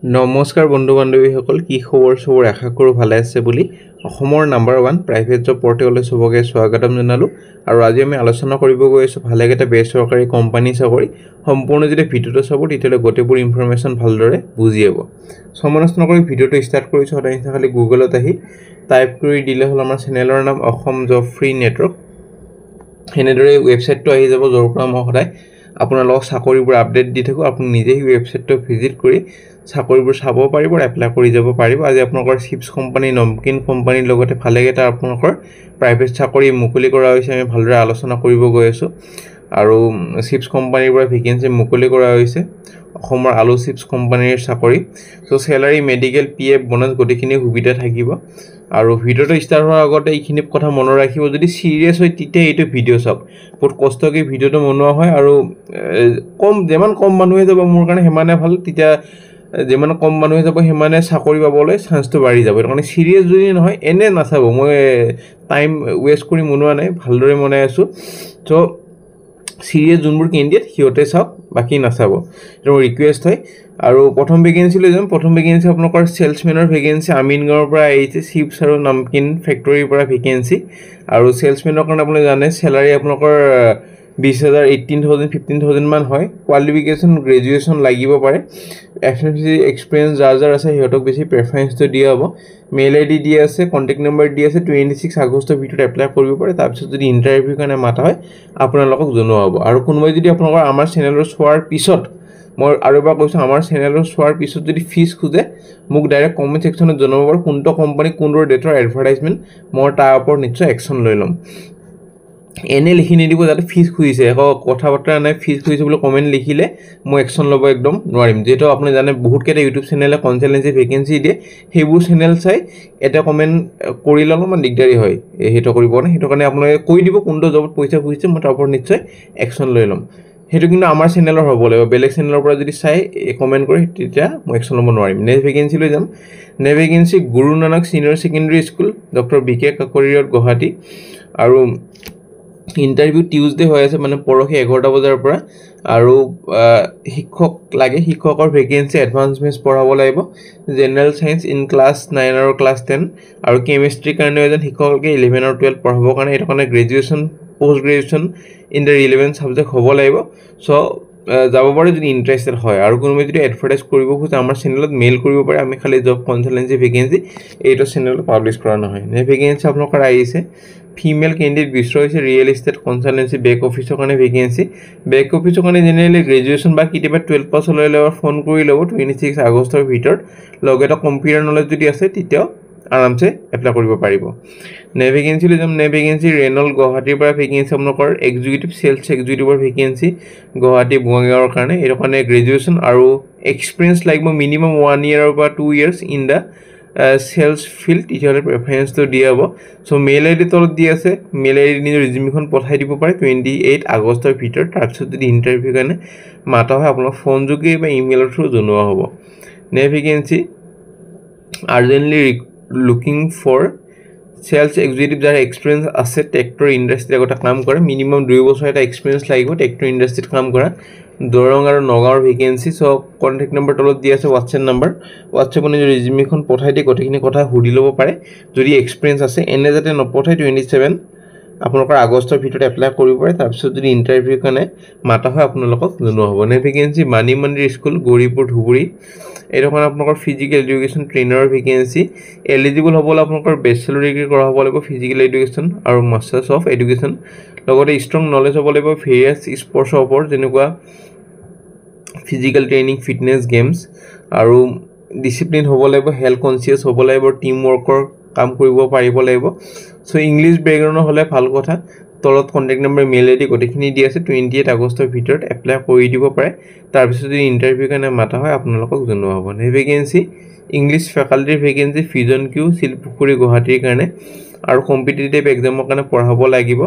নমস্কাৰ বন্ধু বান্ধৱীসকল কি খবৰ সবৰ আশা কৰোঁ ভালে আছে বুলি অসমৰ নাম্বাৰ 1 প্ৰাইভেট জব পৰ্টেললৈ সবকে স্বাগতম জনালো আৰু আজি আমি আলোচনা কৰিব গৈ আছো ভালেকেটা বেচৰকাৰী কোম্পানী চাকৰি সম্পূৰ্ণ যদি ভিডিওটো চাব তেতিয়ালে গোটেইবোৰ ইনফৰমেশন ভালদৰে বুজি যাব সমনস্ত নকৰি ভিডিওটো ষ্টাৰ্ট কৰিছো সদায় খালি গুগলত আহি টাইপ কৰি দিলে হল আমাৰ চেনেলৰ নাম অসম জব ফ্ৰী নেটৱৰ্ক হেনেদৰে ৱেবসাইটটো আহি যাব যৰ পৰা মই সদায় আপোনালোকক চাকৰিবোৰ আপডেট দি থাকো আপুনি নিজে এই ৱেবসাইটটো ভিজিট কৰি চাকৰিবোৰ চাব পাৰিব আৰু এপ্লাই কৰি যাব পাৰিব আজি আপোনালোকৰ চিপছ কোম্পানী নমকিন কোম্পানীৰ লগতে ভালেকেটা আপোনালোকৰ প্ৰাইভেট চাকৰি মুকলি কৰা হৈছে আমি ভালদৰে আলোচনা কৰিব গৈ আছো আৰু চিপছ কোম্পানীৰ পৰা ভেকেন্সি মুকলি কৰা হৈছে অসমৰ আলু চিপছ কোম্পানীৰ চাকৰি so salary medical PF bonus গটিখিনি সুবিধা থাকিব আৰু ভিডিওটো ষ্টাৰ্ট হোৱাৰ আগতে এইখিনি কথা মনত ৰাখিব যদি সিৰিয়াস হয় তেতিয়া এইটো ভিডিও চাওক বহুত কষ্টকৈ ভিডিওটো বনোৱা হয় আৰু যেমান কম মানুহে যাব মোৰ কাৰণে হেমানে ভাল তেতিয়া যেমান কম মানুহে যাব হেমানে চাকৰি পাবলৈ চান্সটো বাঢ়ি যাব মানে সিৰিয়াস যদি নহয় এনে নাচাব মই টাইম ওয়েষ্ট কৰি মনোৱা নাই ভালদৰে মনাই আছো তো সিৰিয়াস যোনবোৰ কেন্ডিডেট হিয়তে চাওক বাকি নাচাব এটো ৰিকুৱেষ্ট হয় আৰু প্ৰথম ভেকেন্সি লৈ যাম প্ৰথম ভেকেন্সি আপোনালোকৰ সেলছমেনৰ ভেকেন্সি আমিনগাঁৱৰ পৰা আহিছে চিপছ আৰু নামকিন ফেক্টৰীৰ পৰা ভেকেন্সি আৰু সেলছমেনৰ কাৰণে আপুনি জানে স্যালাৰি আপোনালোকৰ 20000 18000 15000 মান হয় কোৱালিফিকেশন গ্ৰেজুৱেচন লাগিব পাৰে এফএমসি এক্সপেৰিয়েন্স যাৰ আছে হিয়তক বেছি প্ৰেফাৰেন্সটো দিয়া হ'ব মেইল আইডি দিয়া আছে কন্টাক্ট নম্বৰ দিয়া আছে 26 আগষ্টৰ ভিতৰত এপ্লাই কৰিব পাৰে তাৰ পিছত যদি ইন্টাৰভিউ কাৰণে মাতা হয় আপোনালোকক জনোৱা হ'ব আৰু কোনোবাই যদি আপোনালোকৰ আমাৰ চেনেলৰ চোৱাৰ পিছত মই আৰু এবাৰ কৈছো আমাৰ চেনেলৰ চোৱাৰ পিছত যদি ফিস খুজে মোক ডাইৰেক্ট কমেন্ট সেকশনত জনাব পাৰে কোনটো কোম্পানী কোনটো ডেটৰ এডভাৰটাইজমেন্ট মই তাৰ ওপৰত নিশ্চয় একচন লৈ লম এনে লিখি নিদিব যাতে ফিস খুইছে একো কথা বতৰা নাই ফিস খুইছে বুলি কমেন্ট লিখিলে মই একচন লব একদম নোৱাৰিম যেটো আপুনি জানে বহুত কেটা ইউটিউব চেনেলে কনসালটেন্সি ভেকেন্সি দিয়ে হেবোৰ চেনেল চাই এটা কমেন্ট কৰি ললো মান দিগদাৰি হয় হেটো কৰিব না হেটো কাৰণে আপুনি কৈ দিব কোনটো জবত পইচা খুইছে মই তাৰ ওপৰত নিশ্চয় একচন লৈ লম হেটো কিন্তু আমাৰ চেনেলৰ হ'ব লাগিব বেলেগ চেনেলৰ পৰা যদি চাই কমেন্ট কৰে তেতিয়া মই একচন লব নোৱাৰিম নেক্সট ভেকেন্সি লৈ যাম নে vacancy Guru Nanak senior secondary school doctor বিকে কাকৰিয়ৰ গুৱাহাটী আৰু ইন্টাৰভিউ টিউজডে হৈ আছে মানে পৰখি 11টা বজাৰ পৰা আৰু শিক্ষক লাগে শিক্ষকৰ ভেকেন্সি এডভান্স মেথছ পঢ়াব লাগিব জেনাৰেল সায়েন্স ইন ক্লাস 9 আৰু ক্লাস 10 আৰু কেমিষ্ট্ৰি কাৰণে এজন শিক্ষককে 11 আৰু 12 পঢ়াবৰ কাৰণে এটা কাৰণে graduation post graduation in the relevant subject হ'ব লাগিব সো যাব পাৰে যদি ইন্টাৰেস্টেড হয় আৰু কোনোবাই যদি এডভাৰটাইজ কৰিব খোজে আমাৰ চেনেলত মেইল কৰিব পাৰে আমি খালি জব কনসালটেন্সি ভেকেন্সি এইটো চেনেলত পাবলিশ কৰা নহয় নে ভেকেন্সি আপোনালোকৰ আহিছে ফিমেল ক্যান্ডিডেট বিচৰাইছে real estate consultancy back office কাৰণে ভেকেন্সি বেক অফিসৰ কাৰণে জেনেৰেলি গ্ৰেজুৱেচন বা কিবা 12 পাছ লৈ লব ফোন কৰি লব 26 আগষ্টৰ ভিতৰত লগেটা কম্পিউটাৰ নলেজ যদি আছে তেতিয়া আৰামছে এপ্লাই কৰিব পাৰিব নে ভেকেন্সি লজম নে ভেকেন্সি ৰেনল গুৱাহাটীৰ পৰা ভেকেন্সি আপোনালোকৰ এক্সিকিউটিভ সেলছ এক্সিকিউটিভৰ ভেকেন্সি গুৱাহাটী বঙাইগাঁৱৰ কাৰণে এৰ কাৰণে গ্ৰেজুৱেচন আৰু এক্সপেৰিয়েন্স লাগিব মিনিমাম 1 ইয়াৰৰ পৰা 2 years in the sales field ইহৰে প্ৰেফাৰেন্স তো দিয়া হ'ব সো মেইল আইডি তলত দি আছে মেইল আইডি নিজৰ ৰিজিউমিখন পঠাই দিব পাৰে 28 আগষ্টৰ ভিতৰত তাৰ পিছত যদি ইন্টাৰভিউ কাৰণে মাতা হয় আপোনাক ফোন যোগে বা ইমেইলৰ থ্ৰু জনোৱা হ'ব new vacancy urgently looking for sales executive যাৰ এক্সপেৰিয়েন্স আছে ট্ৰেক্টৰ ইন্ডাষ্ট্ৰি আগতে কাম কৰে মিনিমাম 2 বছৰ এটা এক্সপেৰিয়েন্স লাগিব ট্ৰেক্টৰ ইন্ডাষ্ট্ৰিত কাম কৰা দৰং আৰু নগাঁৱৰ ভেকেন্সি সো কন্টাক্ট নম্বৰ তলত দি আছে WhatsApp নম্বৰ WhatsApp নিজৰ ৰিজিউমিখন পঠাই দি কতখিনি কথা হুডি লব পাৰে যদি এক্সপেৰিয়েন্স আছে এনে যাতে নপঠাই 27 আপোনালোকৰ আগষ্টৰ ভিতৰত এপ্লাই কৰিব পাৰে তাৰ পিছত যদি ইন্টাৰভিউ কাৰণে মাতা হয় আপোনালোকক জনোৱা হ'ব নে ভেকেন্সি মানি মন্দিৰ স্কুল গৰিপুৰ ধুবুৰী এৰখন আপোনালোকৰ physical education trainer vacancy eligible হ'বল আপোনালোকৰ বেচেলৰ ডিগ্ৰী কৰা হ'ব লাগিব ফিজিক্যাল এডুকেশ্যন আৰু মাষ্টাৰ্স অফ এডুকেশ্যন লগতে ষ্ট্ৰং নলেজ হ'ব লাগিব ভেৰিয়াছ স্পৰ্টছৰ ওপৰত যেনেকুৱা ফিজিক্যাল ট্ৰেইনিং ফিটনেস গেমস আৰু ডিসিপ্লিন হ'ব লাগিব হেলথ কনসিয়াস হ'ব লাগিব টিম ওয়াৰ্কৰ কাম কৰিব পাৰিব লাগিব সো ইংলিশ ব্যাকগ্ৰাউণ্ড হলে ভাল কথা তলত কন্টাক্ট নম্বৰ মেইল আইডি গটিখিনি দি আছে 28 আগষ্টৰ ভিতৰত এপ্লাই কৰি দিব পাৰে তাৰ পিছত যদি ইন্টাৰভিউ কাৰণে মাতা হয় আপোনালোকক জনোৱা হ'ব new vacancy English ফেকাল্টিৰ vacancy ফিজন Q Silpukhuri গুৱাহাটীৰ কাৰণে আৰু কম্পিটিটিভ এক্সামৰ কাৰণে পঢ়াব লাগিব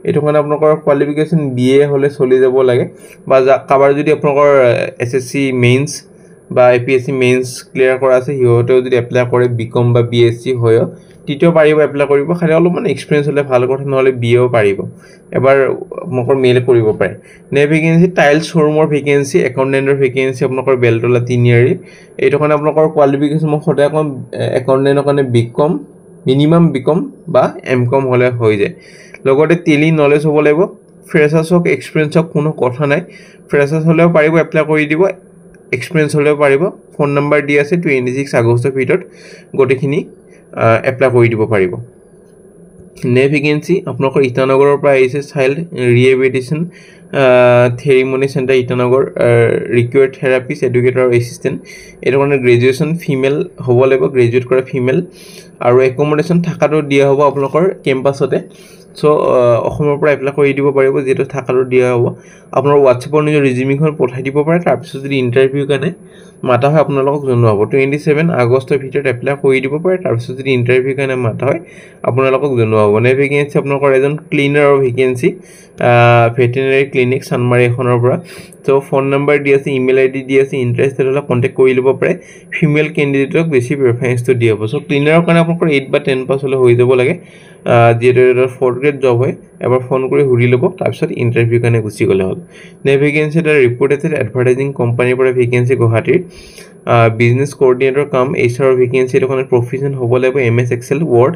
এটো কাৰণে আপোনালোকৰ কোৱালিফিকেশন বিএ হলে চলি যাব লাগে বা কাবাৰ যদি আপোনালোকৰ এসএসসি মেইনস বা APSC মেইনছ ক্লিয়াৰ কৰা আছে সিহঁতেও যদি এপ্লাই কৰে বিকম বা BSc হয় তিতিও পাৰিব এপ্লাই কৰিব খালি অলপমান এক্সপিৰিয়েন্স হলে ভাল কথা নহলে বিএও পাৰিব এবাৰ আপোনালোকৰ মেইল কৰিব পাৰে নে ভেকেন্সি টাইলছ শ্বৰুমৰ ভেকেন্সি একাউন্টেন্টৰ ভেকেন্সি আপোনালোকৰ বেলতলা 3 ইয়াৰি এইটো কাৰণে আপোনালোকৰ কোৱালিফিকেশন মই সদায় কম একাউন্টেন্টৰ কাৰণে বিকম মিনিমাম বিকম বা এমকম হলে হৈ যায় লগতে টেলি নলেজ হ'ব লাগিব ফ্ৰেছাৰ্ছক এক্সপিৰিয়েন্সক কোনো কথা নাই ফ্ৰেছাৰ্ছ হলেও পাৰিব এপ্লাই কৰি দিব এক্সপিৰিয়েন্স হলেও পাৰিব ফোন নম্বৰ দি আছে 26 আগষ্টৰ ভিতৰত গটেখিনি এপ্লাই কৰি দিব পাৰিব নে ভেকেন্সি আপোনালোকৰ ইটানগৰৰ পৰা আহিছে চাইল্ড ৰিহেবিলিটেশন থেৰিমনি centre Itanagar required therapist educator assistant এটো কাৰণে গ্ৰেজুৱেচন ফিমেল হ'ব লাগিব গ্ৰেজুৱেট কৰা ফিমেল আৰু একমোডেশন থাকাটো দিয়া হ'ব আপোনালোকৰ কেম্পাছতে সো অসমৰ পৰা এপ্লাই কৰি দিব পাৰিব যেটো থাকাটো দিয়া হ'ব আপোনাৰ WhatsAppৰ নিজৰ ৰিজিউমিখন পঠাই দিব পাৰে তাৰ পিছত যদি ইন্টাৰভিউ কাৰণে মাতা হয় আপোনালোকক জনোৱা হ'ব 27 আগষ্টৰ ভিতৰত এপ্লাই কৰি দিব পাৰে তাৰ পিছত যদি ইন্টাৰভিউ কাৰণে মাতা হয় আপোনালোকক জনোৱা হ'ব নে ভেকেন্সি আপোনালোকৰ এজন ক্লিনাৰৰ ভেকেন্সি ভেটেৰিনাৰী ক্লিনিক সানমাৰী এখনৰ পৰা তো ফোন নম্বৰ দি আছে ইমেইল আইডি দি আছে ইন্টাৰেষ্টেড হলে কন্টাক্ট কৰি লব পাৰে ফিমেল ক্যান্ডিডেটক বেছি প্ৰেফাৰেন্সটো দিয়া হ'ব সো ক্লিনাৰৰ কাৰণে আপোনালোকৰ 8 বা 10 পাছ হলে হৈ যাব লাগে যেটো 4th গ্ৰেড জব হয় এবাৰ ফোন কৰি হুৰি লব তাৰ পিছত ইন্টাৰভিউ কাৰণে গুছি গলে হ'ল নে ভেকেন্সি এটা ৰিপৰ্টেড এডভাৰটাইজিং কোম্পানীৰ পৰা ভেকেন্সি গুৱাহাটীৰ বিজনেছ কোঅৰ্ডিনেটৰ কাম HR ভেকেন্সি এটা কাৰণে প্ৰফেশন হ'ব লাগিব MS Excel Word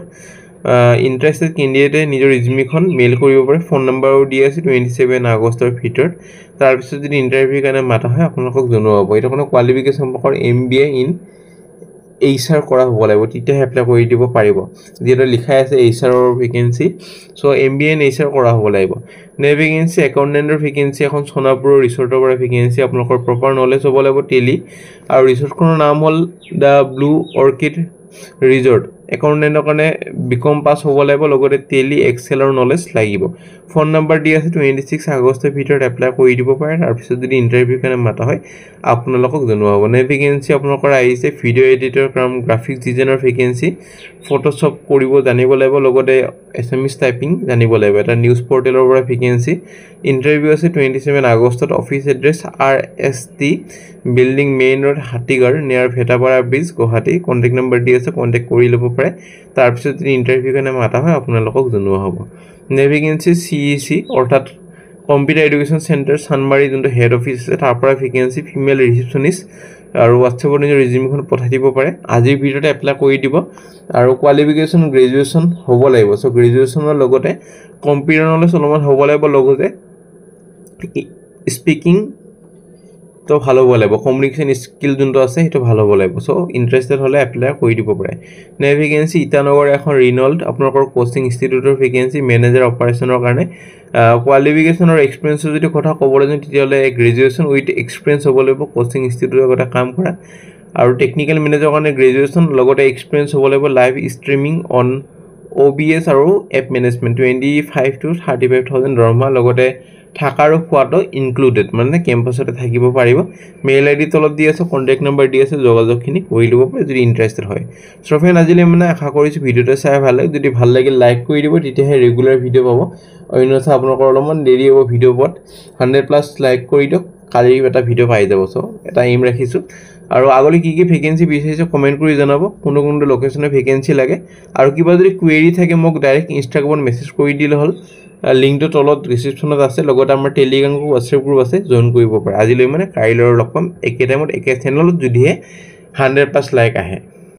ইন্টাৰেষ্টেড ক্যান্ডিডেটে নিজৰ ৰিজিউমিখন মেইল কৰিব পাৰে ফোন নম্বৰো দি আছে 27 আগষ্টৰ ভিতৰত তাৰ পিছত যদি ইন্টাৰভিউ কাৰণে মাতা হয় আপোনালোকক জনোৱা হ'ব এটা কোনো কোৱালিফিকেশন সম্পৰ্কৰ MBA ইন HR কৰা হ'ব লাগিব তেতিয়া এপ্লাই কৰি দিব পাৰিব যেটো লিখা আছে HR ৰ vacancy so MBA in HR কৰা হ'ব লাগিব নে ভেকেন্সি একাউন্টেন্টৰ ভেকেন্সি এখন সোনাপুৰ ৰিসৰ্টৰ পৰা ভেকেন্সি আপোনালোকৰ প্ৰপাৰ নলেজ হ'ব লাগিব টেলি আৰু ৰিসৰ্টখনৰ নাম হ'ল দা ব্লু অৰ্কিড ৰিসৰ্ট একাউন্টেন্টৰ কাৰণে বিকম পাস হ'ব লাগিব লগতে টেলি এক্সেলৰ নলেজ লাগিব ফোন নম্বৰ দি আছে 26 আগষ্টৰ ভিতৰত এপ্লাই কৰি দিব পাৰে তাৰ পিছত যদি ইন্টাৰভিউ কাৰণে মাতা হয় আপোনালোকক জনোৱা হ'ব নে ভেকেন্সি আপোনালোকৰ আহিছে ভিডিও এডিটৰ কাম গ্ৰাফিক্স ডিজাইনৰ ভেকেন্সি ফটোশ্বপ কৰিব জানিব লাগিব লগতে SMS টাইপিং জানিব লাগিব এটা নিউজ পৰ্টেলৰ পৰা ভেকেন্সি ইন্টাৰভিউ আছে 27 আগষ্টত office address RST building main road হাতীগাৰ near Bhetapara bridge Guwahati contact number দি আছে কন্টাক্ট কৰি লব পাৰে তাৰ পিছত যদি ইন্টাৰভিউ কাৰণে মাতা হয় আপোনালোকক জনোৱা হ'ব নে ভেকেন্সি CEC অৰ্থাৎ কম্পিউটাৰ এডুকেশ্যন সেন্টাৰ সানমাৰী যোনটো হেড অফিস আছে তাৰ পৰা ভেকেন্সি ফিমেল ৰিসেপশনিষ্ট আৰু WhatsAppৰ নিজৰ ৰিজিউমিখন পঠাই দিব পাৰে আজিৰ ভিডিঅ'তে এপ্লাই কৰি দিব আৰু কোৱালিফিকেশন গ্ৰেজুৱেচন হ'ব লাগিব সো গ্ৰেজুৱেচনৰ লগতে কম্পিউটাৰ নলেজ অলপমান হ'ব লাগিব লগতে স্পিকিং তো ভালো হ'ব লাগিব কমিউনিকেশন স্কিল যোনটো আছে হেতু ভালো হ'ব লাগিব সো ইন্টাৰেষ্টেড হলে এপ্লাই কৰি দিব পাৰে নে ভেকেন্সি ইটানগৰ এখন ৰিনল্ড আপোনালোকৰ কোচিং ইনষ্টিটিউটৰ ভেকেন্সি মেনেজাৰ অপাৰেচনৰ কাৰণে কোৱালিফিকেশন আৰু এক্সপেৰিয়েন্স যদি কথা ক'বলৈ যাওঁ তেতিয়ালে গ্ৰেজুৱেচন উইথ এক্সপেৰিয়েন্স হ'ব লাগিব কোচিং ইনষ্টিটিউটৰ কথা কাম কৰা আৰু টেকনিক্যাল মেনেজাৰৰ কাৰণে গ্ৰেজুৱেচন লগতে এক্সপেৰিয়েন্স হ'ব লাগিব লাইভ ষ্ট্ৰীমিং অন OBS আৰু এপ মেনেজমেন্ট 25 to 35000 দৰমহা লগতে থাকাৰো খোৱাটো ইনক্লুডেড মানে কেম্পাছতে থাকিব পাৰিব মেইল আইডি তলত দি আছে কন্টাক্ট নম্বৰ দি আছে যোগাযোগখিনি কৰি লব পাৰে যদি ইন্টাৰেষ্টেড হয় সো ফ্ৰেন্ড আজিলৈ মানে আশা কৰিছো ভিডিওটো চাই ভাল লাগে যদি ভাল লাগিল লাইক কৰি দিব তেতিয়াহে ৰেগুলাৰ ভিডিও পাব অন্যথা আপোনালোকৰ অলপমান দেৰি হ'ব ভিডিও পত 100+ লাইক কৰি দিয়ক কালি এটা ভিডিও পাই যাব সো এটা এইম ৰাখিছো আৰু আগলৈ কি ভেকেন্সি বিচাৰিছে কমেন্ট কৰি জনাব কোন লোকেশনে ভেকেন্সি লাগে আৰু কিবা যদি কুৱেৰি থাকে মোক ডাইৰেক্ট ইনষ্টাগ্ৰামত মেছেজ কৰি দিলে হ'ল লিংকটো তলত ৰিসেপশনত আছে লগতে আমাৰ টেলিগ্ৰাম WhatsApp গ্ৰুপ আছে জয়েন কৰিব পাৰে আজিলৈ মানে কাইলৰ লগ পাম একে টাইমত একে চেনেলত যদিহে 100+ লাইক আহে